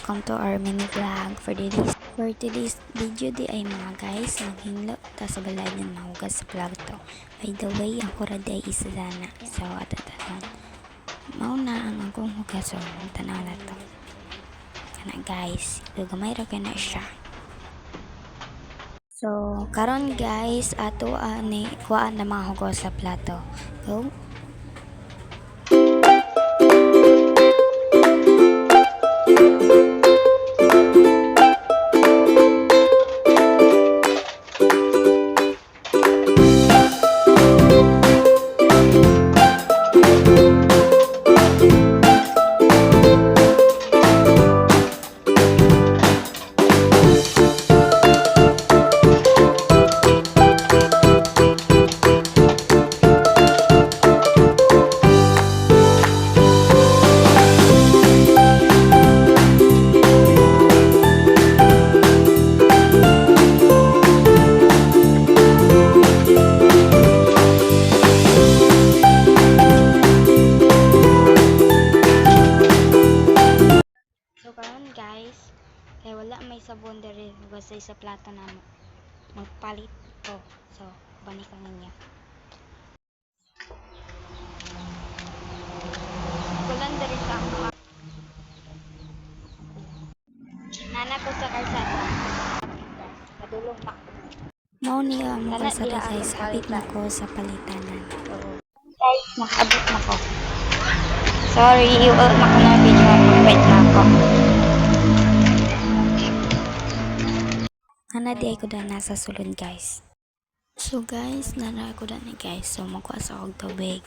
welcome to our mini vlog for today's video di ay mga guys maghinlo ta sa balay ng mahugas sa vlog to. By the way, ako ra di ay isa sana, so atatanon mao na ang akong hugason. Tanaw na to kana guys, gamay ra kana siya. So karon guys, ato ani kuhaan na mga hugas sa plato. Go. Guys, kaya wala may sabon diri hugasay sa plato namo. Magpalit ko. So, banikan ninyo. Kulan diri sa mga nana ko sa karsada. Padulong pa. Mao niya ang karsada guys, abit na ko sa palitanan. Guys, nakaabot na ko. Sorry, mako na video ako. Wait na ako. Ana di ay ko na nasa sulod guys. So guys, nana ko na ni guys. So makuha sa og tubig.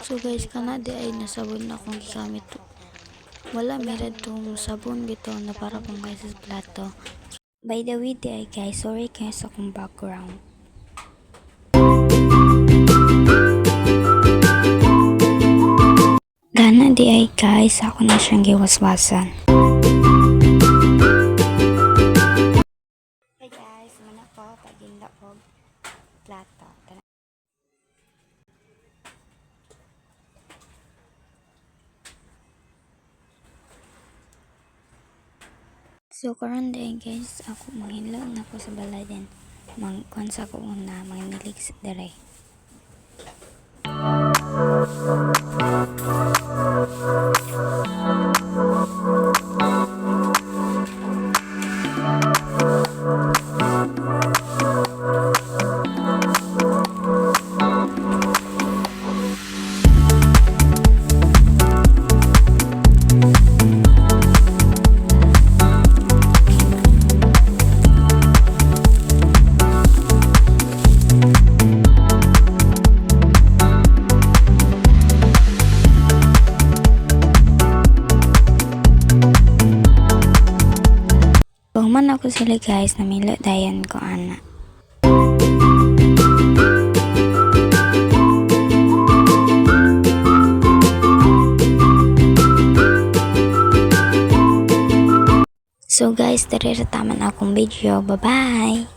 So guys, kana di ay nasabon na akong gigamit. Wala meron tong sabon bito na para pang guys sa plato. By the way di ay guys, sorry kayo sa akong background. Gana di ay guys, ako na siyang giwaswasan. Hey guys, mana ko paginda ko plato. So karon din guys, ako manghinlo na ko sa balay din. Mangkonsa ko una, mangnilig sa dere. Man ako sila guys, namilo dayan ko ana. So guys, diri ra taman akong video. Bye bye.